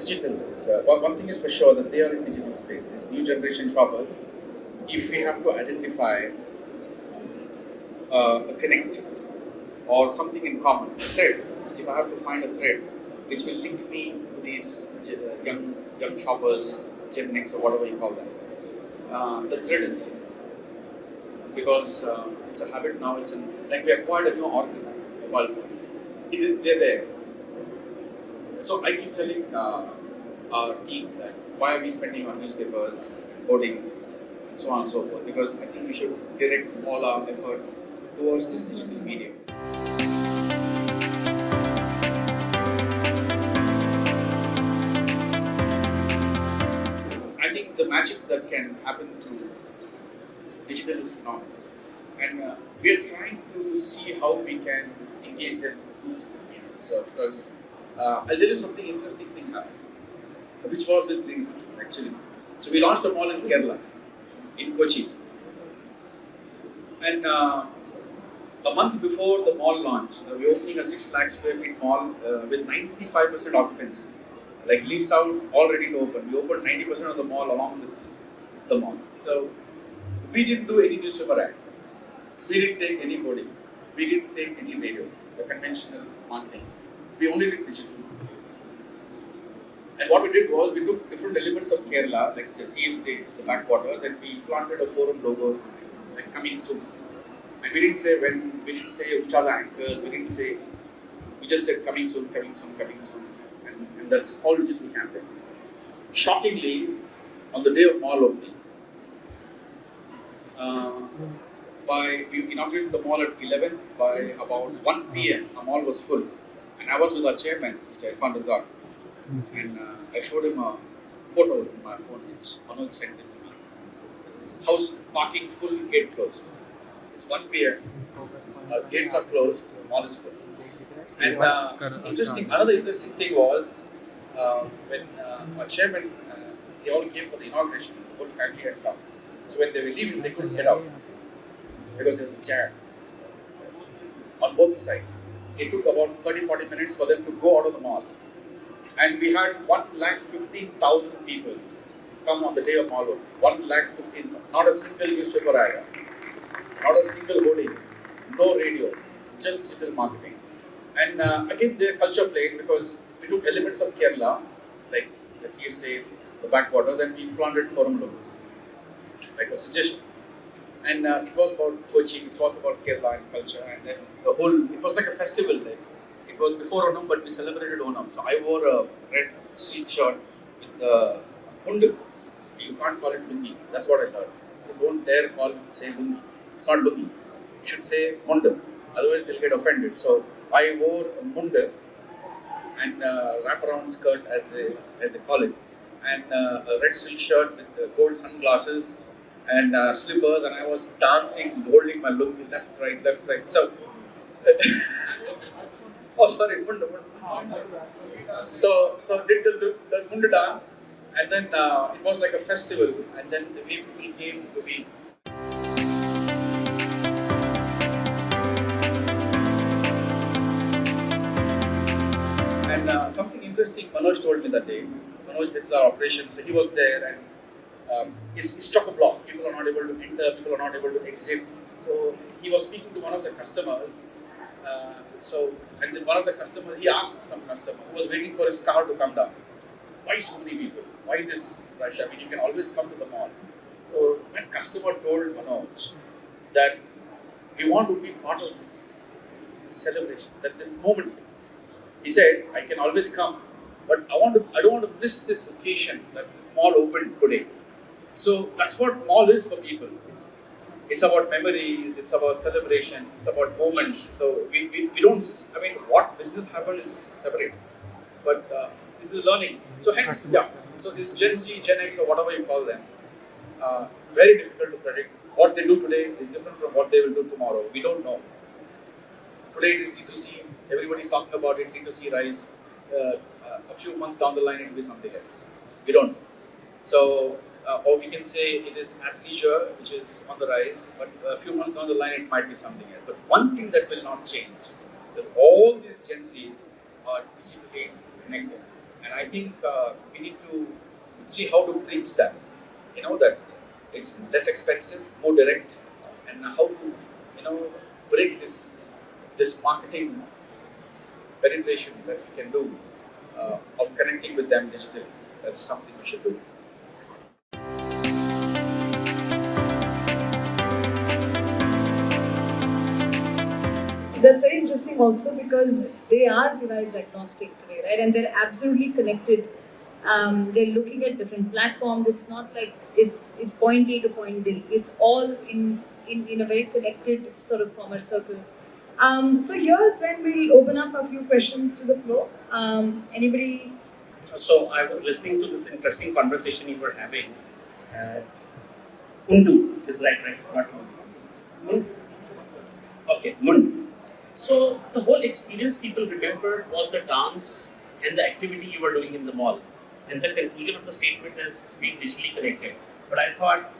digital. One thing is for sure that they are in digital space. These new generation shoppers, if we have to identify a connect or something in common, a thread, if I have to find a thread which will link me to these young shoppers, Gen X or whatever you call them, the thread is digital. Because it's a habit now, like we acquired a new organ, mobile phone. They're there. So I keep telling our team that why are we spending on newspapers, hoardings, and so on and so forth, because I think we should direct all our efforts towards this digital medium. I think the magic that can happen through digital is phenomenal. And we are trying to see how we can engage them through digital media. So, because I'll tell you something interesting thing happened, which was with GreenHonchos actually. So we launched a mall in Kerala, in Kochi. And a month before the mall launch, we were opening a 6 lakh square feet mall with 95% occupancy. Like leased out, all ready to open. We opened 90% of the mall along with the mall. So we didn't do any newspaper ad. We didn't take any coding. We didn't take any radio, the conventional marketing. We only did digital. And what we did was we took different elements of Kerala, like the tea estates, the backwaters, and we planted a Forum logo, like coming soon. And we didn't say when, we didn't say which are the anchors, we just said coming soon, coming soon, coming soon. And that's all digital campaign. Shockingly, on the day of mall opening, we inaugurated the mall at 11. By about 1 p.m., the mall was full. And I was with our chairman, Mr. Irfan, and I showed him a photo in my phone, which Manoj sent it to me. House parking full, gate closed. It's 1 p.m. Gates are closed, mall is full. And another interesting thing was when our chairman, they all came for the inauguration, the whole family had come. So when they were leaving, they couldn't get out because there was a jam on both sides. It took about 30-40 minutes for them to go out of the mall. And we had 1,15,000 people come on the day of mall opening. 1,15,000, not a single newspaper ad, not a single hoarding, no radio, just digital marketing. And again, their culture played because we took elements of Kerala, like the tea estates, the backwaters, and we planted Forum logos, like a suggestion. And it was about Kochi, it was about Kerala and culture, and then it was like a festival day. It was before Onam, but we celebrated Onam. So I wore a red silk shirt with the mundu. You can't call it lungi. That's what I thought. You don't dare say lungi. It's not lungi. You should say mundu. Otherwise they'll get offended. So I wore a mundu and wraparound skirt as they call it, and a red silk shirt with gold sunglasses and slippers, and I was dancing, holding my lungi left, right. So. Oh, sorry, mundu. So did the mundu dance, and then it was like a festival, and then the way people came to me. And something interesting Manoj told me that day. Manoj heads our operations, so he was there, and he struck a block. People are not able to enter, people are not able to exit. So he was speaking to one of the customers. And then one of the customers, he asked some customer who was waiting for his car to come down, why so many people? Why this rush? I mean, you can always come to the mall. So when customer told Manoj that we want to be part of this celebration, that this moment, he said, I can always come, but I don't want to miss this occasion that this mall opened today. So that's what mall is for people. It's about memories, it's about celebration, it's about moments. So we don't, I mean, what business happened is separate. But this is learning. So hence, yeah. So this Gen Z, Gen X or whatever you call them, very difficult to predict. What they do today is different from what they will do tomorrow. We don't know. Today it is D2C, everybody's talking about it, D2C rise. A few months down the line it will be something else. We don't know. So, or we can say it is athleisure, which is on the rise, but a few months down the line it might be something else. But one thing that will not change is all these Gen Zs are digitally connected. And I think we need to see how to reach that. That it's less expensive, more direct, and how to, break this marketing penetration that we can do of connecting with them digitally. That's something we should do. That's very interesting also because they are device agnostic today, right? And they're absolutely connected. They're looking at different platforms. It's not like it's point A to point B. It's all in a very connected sort of commerce circle. So here's when we open up a few questions to the floor. Anybody? So I was listening to this interesting conversation you were having. Undu is right? Not Mun. Okay, Mun. So the whole experience people remembered was the dance and the activity you were doing in the mall. And the conclusion of the statement is being digitally connected. But I thought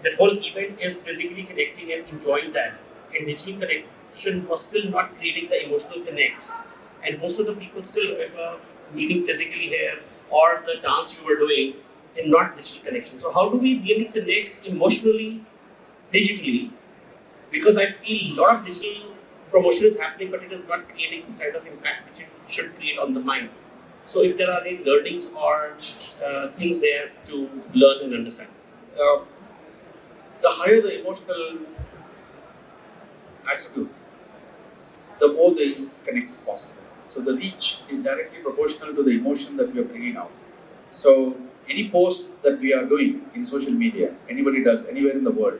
that whole event is physically connecting and enjoying that. And digital connection was still not creating the emotional connect. And most of the people still remember meeting physically here or the dance you were doing and not digital connection. So how do we really connect emotionally, digitally? Because I feel a lot of digital promotion is happening, but it is not creating the kind of impact which it should create on the mind. So if there are any learnings or things there to learn and understand. The higher the emotional attribute, the more they connect possible. So the reach is directly proportional to the emotion that we are bringing out. So any post that we are doing in social media, anybody does anywhere in the world,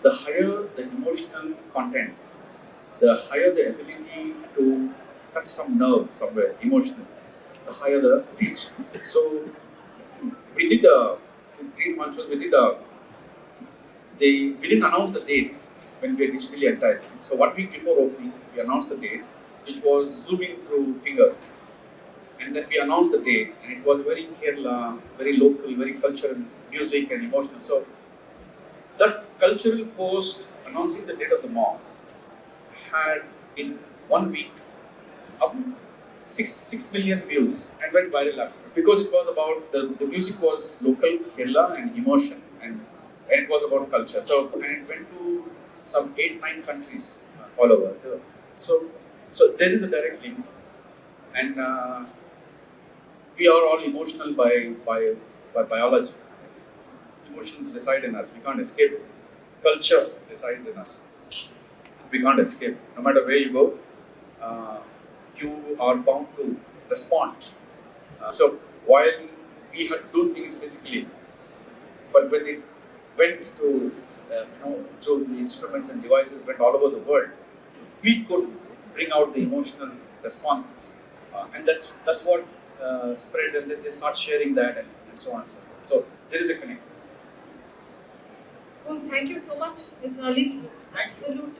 the higher the emotional content, the higher the ability to touch some nerve somewhere emotionally, the higher the reach. So we did in GreenHonchos, we didn't announce the date when we were digitally advertising. So 1 week before opening, we announced the date, which was zooming through fingers. And then we announced the date, and it was very Kerala, very local, very cultural, music and emotional. So that cultural post announcing the date of the mall had in 1 week up 6 million views and went viral after. Because it was about the music was local, Kerala and emotion, and it was about culture. So and it went to some 8-9 countries all over. So there is a direct link, and we are all emotional by biology. Emotions reside in us. We can't escape it. Culture resides in us. We can't escape. No matter where you go, you are bound to respond. So while we had to do things physically, but when it went to through the instruments and devices, went all over the world, we could bring out the emotional responses, and that's what spreads, and then they start sharing that and so on and so forth. So there is a connect. Well, thank you so much, Mr. Ali. Absolute.